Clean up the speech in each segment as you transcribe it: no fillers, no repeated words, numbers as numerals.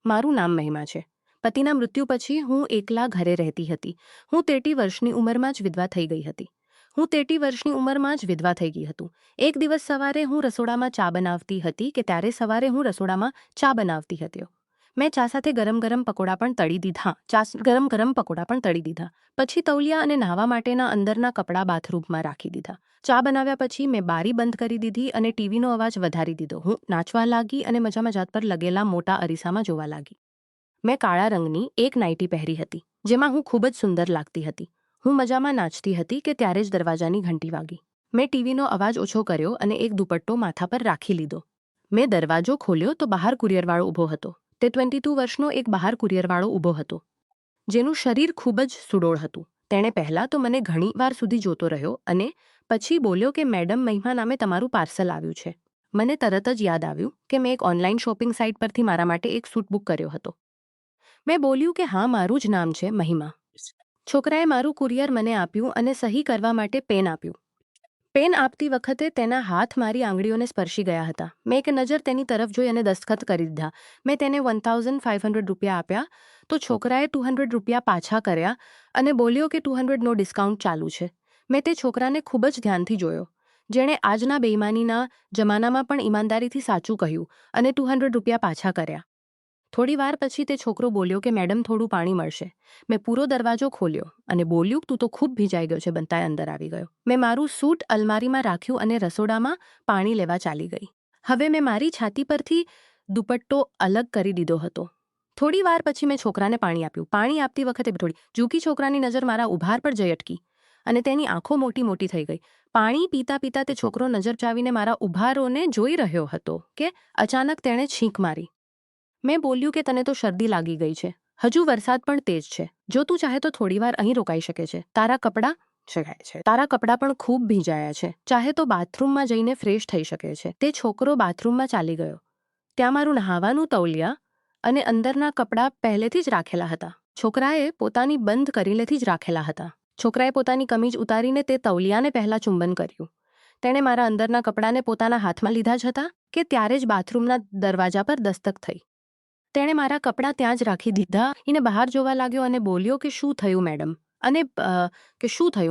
મારું નામ મહિમા છે. પતિના મૃત્યુ પછી હું એકલા ઘરે રહેતી હતી. હું 33 વર્ષની ઉંમરમાં જ વિધવા થઈ ગઈ હતી. એક દિવસ સવારે હું રસોડામાં ચા બનાવતી હતી મેં ચા સાથે ગરમ ગરમ પકોડા પણ તળી દીધા. પછી તૌલિયા અને નહાવા માટેના અંદરના કપડાં બાથરૂમમાં રાખી દીધા. ચા બનાવ્યા પછી મેં બારી બંધ કરી દીધી અને ટીવીનો અવાજ વધારી દીધો. હું નાચવા લાગી અને મજામાં જાત પર લગેલા મોટા અરીસામાં જોવા લાગી. મેં કાળા રંગની એક નાઇટી પહેરી હતી, જેમાં હું ખૂબ જ સુંદર લાગતી હતી. હું મજામાં નાચતી હતી કે ત્યારે જ દરવાજાની ઘંટી વાગી. મેં ટીવીનો અવાજ ઓછો કર્યો અને એક દુપટ્ટો માથા પર રાખી લીધો. મેં દરવાજો ખોલ્યો તો બહાર કુરિયરવાળો ઊભો હતો. તે 22 વર્ષનો એક બહાર કુરિયરવાળો ઊભો હતો, જેનું શરીર ખૂબ જ સુડોળ હતું. તેણે પહેલાં તો મને ઘણી વાર સુધી જોતો રહ્યો અને પછી બોલ્યો કે મેડમ મહિમા નામે તમારું પાર્સલ આવ્યું છે. મને તરત જ યાદ આવ્યું કે મેં એક ઓનલાઈન શોપિંગ સાઇટ પરથી મારા માટે એક સૂટ બુક કર્યો હતો. મેં બોલ્યું કે હા, મારું જ નામ છે મહિમા. છોકરાએ મારું કુરિયર મને આપ્યું અને સહી કરવા માટે પેન આપ્યું. પેન આપતી વખતે તેના હાથ મારી આંગળીઓને સ્પર્શી ગયા હતા. મેં એક નજર તેની તરફ જોઈ અને દસ્તખત કરી દીધા. મેં તેને 1500 રૂપિયા આપ્યા તો છોકરાએ 200 રૂપિયા પાછા કર્યા અને બોલ્યો કે 200નો ડિસ્કાઉન્ટ ચાલુ છે. મેં તે છોકરાને ખૂબ જ ધ્યાનથી જોયો, જેણે આજના બેઈમાનીના જમાનામાં પણ ઈમાનદારીથી સાચું કહ્યું અને 200 રૂપિયા પાછા કર્યા. થોડી વાર પછી તે છોકરો બોલ્યો કે મેડમ થોડું પાણી મળશે. મેં પૂરો દરવાજો ખોલ્યો અને બોલ્યું તું તો ખૂબ ભીંજાઈ ગયો છે. બનતાય અંદર આવી ગયો. મેં મારું સૂટ અલમારીમાં રાખ્યું અને રસોડામાં પાણી લેવા ચાલી ગઈ. હવે મેં મારી છાતી પરથી દુપટ્ટો અલગ કરી દીધો હતો. થોડી વાર પછી મેં છોકરાને પાણી આપ્યું. પાણી આપતી વખતે થોડી જૂકી છોકરાની નજર મારા ઉભાર પર જઈ અટકી અને તેની આંખો મોટી મોટી થઈ ગઈ. પાણી પીતા પીતા તે છોકરો નજર ચાવીને મારા ઉભારોને જોઈ રહ્યો હતો કે અચાનક તેણે છીંક મારી. મેં બોલ્યું કે તને તો શરદી લાગી ગઈ છે. હજુ વરસાદ પણ તેજ છે. જો તું ચાહે તો થોડીવાર અહીં રોકાઈ શકે છે. તારા કપડાં પણ ખૂબ ભીંજાયા છે. ચાહે તો બાથરૂમમાં જઈને ફ્રેશ થઈ શકે છે. તે છોકરો બાથરૂમમાં ચાલી ગયો. ત્યાં મારું નહાવાનું તૌલિયા અને અંદરના કપડાં પહેલેથી જ રાખેલા હતા. છોકરાએ પોતાની કમીજ ઉતારીને તે તૌલિયાને પહેલા ચુંબન કર્યું. તેણે મારા અંદરના કપડાંને પોતાના હાથમાં લીધા જ હતા કે ત્યારે જ બાથરૂમના દરવાજા પર દસ્તક થઈ. તેણે મારા કપડાં ત્યાં જ રાખી દીધા એને બહાર જોવા લાગ્યો અને બોલ્યો કે શું થયું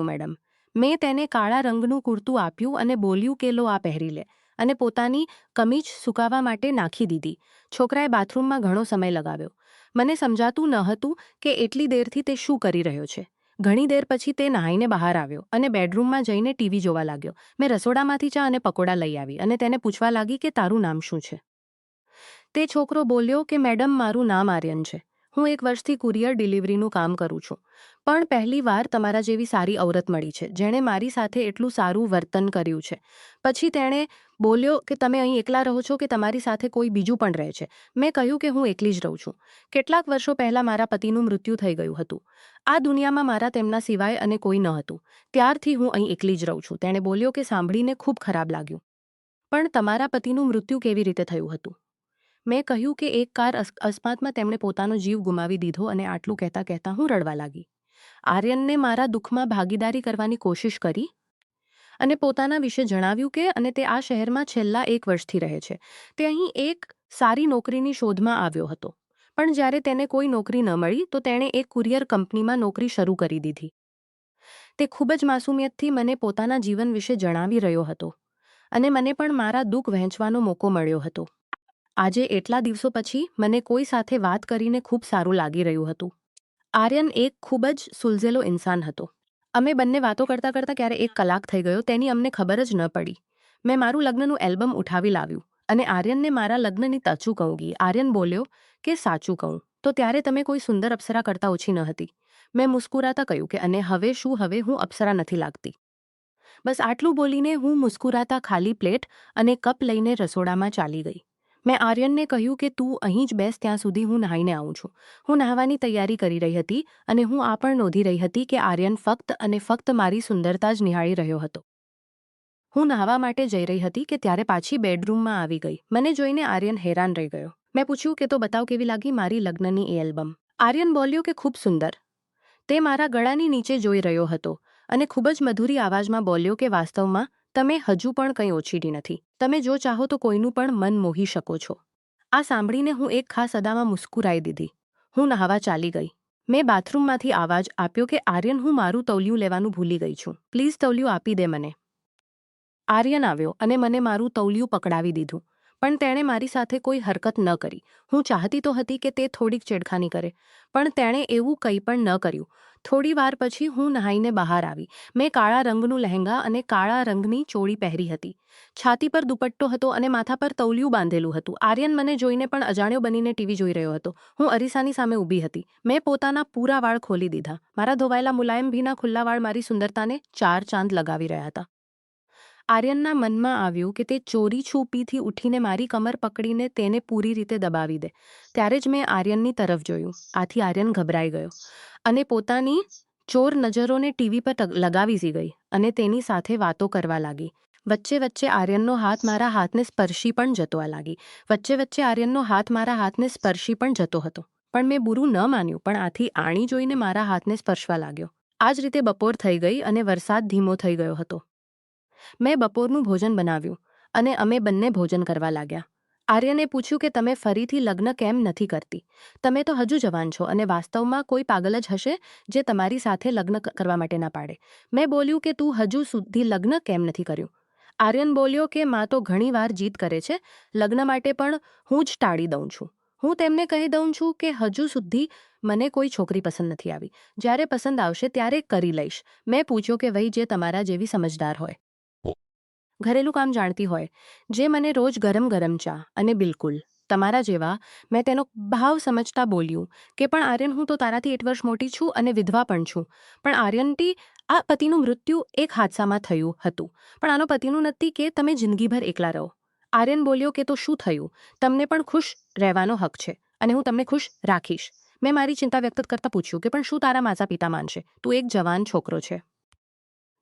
મેડમ. મેં તેને કાળા રંગનું કુર્તું આપ્યું અને બોલ્યું કે લો આ પહેરી લે અને પોતાની કમીજ સુકાવા માટે નાખી દીધી. છોકરાએ બાથરૂમમાં ઘણો સમય લગાવ્યો. મને સમજાતું ન હતું કે એટલી દેરથી તે શું કરી રહ્યો છે. ઘણી દેર પછી તે નહાઈને બહાર આવ્યો અને બેડરૂમમાં જઈને ટીવી જોવા લાગ્યો. મેં રસોડામાંથી ચા અને પકોડા લઈ આવી અને તેને પૂછવા લાગી કે તારું નામ શું છે. તે છોકરો બોલ્યો કે મેડમ મારું નામ આર્યન છે. હું 1 વર્ષથી કુરિયર ડિલિવરીનું કામ કરું છું, પણ પહેલી વાર તમારા જેવી સારી ઔરત મળી છે જેણે મારી સાથે એટલું સારું વર્તન કર્યું છે. પછી તેણે બોલ્યો કે તમે અહીં એકલા રહો છો કે તમારી સાથે કોઈ બીજું પણ રહે છે. મેં કહ્યું કે હું એકલી જ રહું છું. કેટલાક વર્ષો પહેલાં મારા પતિનું મૃત્યુ થઈ ગયું હતું. આ દુનિયામાં મારા તેમના સિવાય અને કોઈ ન હતું. ત્યારથી હું અહીં એકલી જ રહું છું. તેણે બોલ્યો કે સાંભળીને ખૂબ ખરાબ લાગ્યું. પણ તમારા પતિનું મૃત્યુ કેવી રીતે થયું હતું? મેં કહ્યું કે એક કાર અકસ્માતમાં તેમણે પોતાનો જીવ ગુમાવી દીધો અને આટલું કહેતા કહેતા હું રડવા લાગી. આર્યનને મારા દુઃખમાં ભાગીદારી કરવાની કોશિશ કરી અને પોતાના વિશે જણાવ્યું કે અને તે આ શહેરમાં છેલ્લા 1 વર્ષથી રહે છે. તે અહીં એક સારી નોકરીની શોધમાં આવ્યો હતો, પણ જ્યારે તેને કોઈ નોકરી ન મળી તો તેણે એક કુરિયર કંપનીમાં નોકરી શરૂ કરી દીધી. તે ખૂબ જ માસુમિયતથી મને પોતાના જીવન વિશે જણાવી રહ્યો હતો અને મને પણ મારા દુઃખ વહેંચવાનો મોકો મળ્યો હતો. આજે એટલા દિવસો પછી મને કોઈ સાથે વાત કરીને ખૂબ સારું લાગી રહ્યું હતું. આર્યન એક ખૂબ જ સુલઝેલો ઇન્સાન હતો. અમે બંને વાતો કરતાં કરતાં ક્યારે 1 કલાક થઈ ગયો તેની અમને ખબર જ ન પડી. મેં મારું લગ્નનું એલ્બમ ઉઠાવી લાવ્યું અને આર્યનને મારા લગ્નની તચું કહુંગી. આર્યન બોલ્યો કે સાચું કહું તો ત્યારે તમે કોઈ સુંદર અપ્સરા કરતાં ઓછી ન હતી. મેં મુસ્કુરાતા કહ્યું કે અને હવે હું અપ્સરા નથી લાગતી. બસ આટલું બોલીને હું મુસ્કુરાતા ખાલી પ્લેટ અને કપ લઈને રસોડામાં ચાલી ગઈ. મેં આર્યનને કહ્યું કે તું અહીં જ બેસ ત્યાં સુધી હું નહાઈને આવું છું. હું નહાવાની તૈયારી કરી રહી હતી અને હું આ પણ નોંધી રહી હતી કે આર્યન ફક્ત અને ફક્ત મારી સુંદરતા જ નિહાળી રહ્યો હતો. હું નહાવા માટે જઈ રહી હતી કે ત્યારે પાછી બેડરૂમમાં આવી ગઈ. મને જોઈને આર્યન હેરાન રહી ગયો. મેં પૂછ્યું કે તો બતાવ કેવી લાગી મારી લગ્નની એ એલ્બમ. આર્યન બોલ્યો કે ખૂબ સુંદર. તે મારા ગળાની નીચે જોઈ રહ્યો હતો અને ખૂબ જ મધુરી આવાજમાં બોલ્યો કે વાસ્તવમાં તમે હજુ પણ કંઈ ઓછીડી નથી. તમે જો ચાહો તો કોઈનું પણ મન મોહી શકો છો. આ સાંભળીને હું એક ખાસ અદામાં મુસ્કુરાઈ દીધી. હું નહાવા ચાલી ગઈ. મેં બાથરૂમમાંથી આવાજ આપ્યો કે આર્યન, હું મારું તૌલિયું લેવાનું ભૂલી ગઈ છું. પ્લીઝ તૌલિયું આપી દે મને. આર્યન આવ્યો અને મને મારું તૌલિયું પકડાવી દીધું. પણ તેણે મારી સાથે કોઈ હરકત ન કરી. હું ચાહતી તો હતી કે તે થોડીક છેડખાની કરે, પણ તેણે એવું કંઈ પણ ન કર્યું. થોડી વાર પછી હું નહાઈને બહાર આવી. મેં કાળા રંગનું લહેંગા અને કાળા રંગની ચોળી પહેરી હતી. છાતી પર દુપટ્ટો હતો અને માથા પર તૌલિયું બાંધેલું હતું. આર્યન મને જોઈને પણ અજાણ્યો બનીને ટીવી જોઈ રહ્યો હતો. હું અરીસાની સામે ઊભી હતી. મેં પોતાના પૂરા વાળ ખોલી દીધા. મારા ધોવાયેલા મુલાયમ ભીના ખુલ્લા વાળ મારી સુંદરતાને ચાર ચાંદ લગાવી રહ્યા હતા. આર્યનના મનમાં આવ્યું કે તે ચોરી છૂપીથી ઉઠીને મારી કમર પકડીને તેને પૂરી રીતે દબાવી દે. ત્યારે જ મેં આર્યનની તરફ જોયું. આથી આર્યન ગભરાઈ ગયો અને પોતાની ચોર નજરોને ટીવી પર લગાવી ગઈ અને તેની સાથે વાતો કરવા લાગી. વચ્ચે વચ્ચે આર્યનનો હાથ મારા હાથને સ્પર્શી પણ જતો હતો. પણ મેં બુરું ન માન્યું, પણ આથી આણી જોઈને મારા હાથને સ્પર્શવા લાગ્યો. આ જ રીતે બપોર થઈ ગઈ અને વરસાદ ધીમો થઈ ગયો હતો. મેં બપોરનું ભોજન બનાવ્યું અને અમે બંને ભોજન કરવા લાગ્યા. આર્યને પૂછ્યું કે તમે ફરીથી લગ્ન કેમ નથી કરતી? તમે તો હજુ જવાન છો અને વાસ્તવમાં કોઈ પાગલ જ હશે જે તમારી સાથે લગ્ન કરવા માટે ના પાડે. મેં બોલ્યું કે તું હજુ સુધી લગ્ન કેમ નથી કર્યું? આર્યન બોલ્યો કે માં તો ઘણીવાર જીદ કરે છે લગ્ન માટે, પણ હું જ ટાળી દઉં છું. હું તેમને કહી દઉં છું કે હજુ સુધી મને કોઈ છોકરી પસંદ નથી આવી. જ્યારે પસંદ આવશે ત્યારે કરી લઈશ. મેં પૂછ્યું કે વહી જે તમારા જેવી સમજદાર હોય, ઘરેલું કામ જાણતી હોય, જે મને રોજ ગરમ ગરમ ચા અને બિલકુલ તમારા જેવા. મેં તેનો ભાવ સમજતા બોલ્યું કે પણ આર્યન, હું તો તારાથી 8 વર્ષ મોટી છું અને વિધવા પણ છું. પણ આર્યનટી, આ પતિનું મૃત્યુ એક હાદસામાં થયું હતું, પણ આનો પતિનું નથી કે તમે જિંદગીભર એકલા રહો. આર્યન બોલ્યો કે તો શું થયું? તમને પણ ખુશ રહેવાનો હક છે અને હું તમને ખુશ રાખીશ. મેં મારી ચિંતા વ્યક્ત કરતા પૂછ્યું કે પણ શું તારા માતા પિતા માનશે? તું એક જવાન છોકરો છે.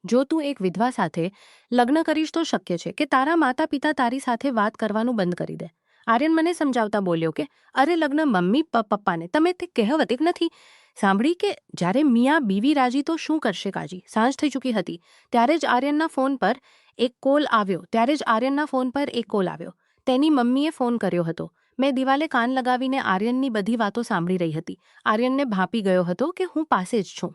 જો તું એક વિધવા સાથે લગ્ન કરીશ તો શક્ય છે કે તારા માતા પિતા તારી સાથે વાત કરવાનું બંધ કરી દે. આર્યન મને સમજાવતા બોલ્યો કે અરે, લગ્ન મમ્મી પપ્પાને તમે તે કહેવત એક નથી સાંભળી કે જ્યારે મિયાં બીવી રાજી તો શું કરશે કાજી? સાંજ થઈ ચૂકી હતી ત્યારે જ આર્યનના ફોન પર એક કોલ આવ્યો. તેની મમ્મીએ ફોન કર્યો હતો. મેં દિવાલે કાન લગાવીને આર્યનની બધી વાતો સાંભળી રહી હતી. આર્યનને ભાંપી ગયો હતો કે હું પાસે જ છું.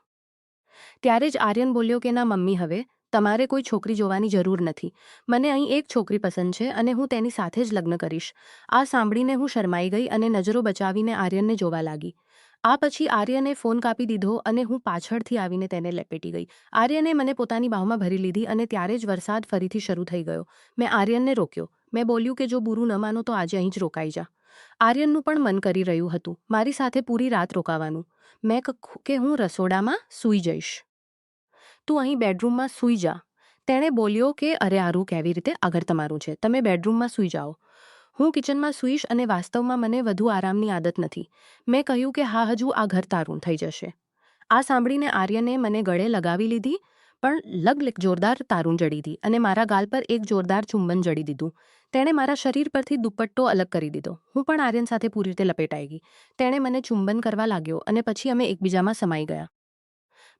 ત્યારે જ આર્યન બોલ્યો કે ના મમ્મી, હવે તમારે કોઈ છોકરી જોવાની જરૂર નથી. મને અહીં એક છોકરી પસંદ છે અને હું તેની સાથે જ લગ્ન કરીશ. આ સાંભળીને હું શરમાઈ ગઈ અને નજરો બચાવીને આર્યનને જોવા લાગી. આ પછી આર્યને ફોન કાપી દીધો અને હું પાછળથી આવીને તેને લપેટી ગઈ. આર્યને મને પોતાની બાહોમાં ભરી લીધી અને ત્યારે જ વરસાદ ફરીથી શરૂ થઈ ગયો. મેં આર્યનને રોક્યો. મેં બોલ્યું કે જો બુરું ન માનો તો આજે અહીં જ રોકાઈ જા. આર્યનનું પણ મન કરી રહ્યું હતું મારી સાથે પૂરી રાત રોકાવાનું. મેં કે હું રસોડામાં સૂઈ જઈશ, તું અહીં બેડરૂમમાં સૂઈ જા. તેણે બોલ્યો કે અરે, આરું કેવી રીતે? આ ઘર તમારું છે, તમે બેડરૂમમાં સૂઈ જાઓ. હું કિચનમાં સૂઈશ અને વાસ્તવમાં મને વધુ આરામની આદત નથી. મેં કહ્યું કે હા, હજુ આ ઘર તારું થઈ જશે. આ સાંભળીને આર્યને મને ગળે લગાવી લીધી, પણ જોરદાર તારું જડી હતી અને મારા ગાલ પર એક જોરદાર ચુંબન જડી દીધું. તેણે મારા શરીર પરથી દુપટ્ટો અલગ કરી દીધો. હું પણ આર્યન સાથે પૂરી રીતે લપેટાઈ ગઈ. તેણે મને ચુંબન કરવા લાગ્યો અને પછી અમે એકબીજામાં સમાઈ ગયા.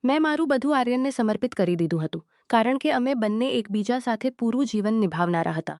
મેં મારું બધું આર્યનને સમર્પિત કરી દીધું હતું, કારણ કે અમે બંને એકબીજા સાથે પૂરું જીવન નિભાવનારા હતા.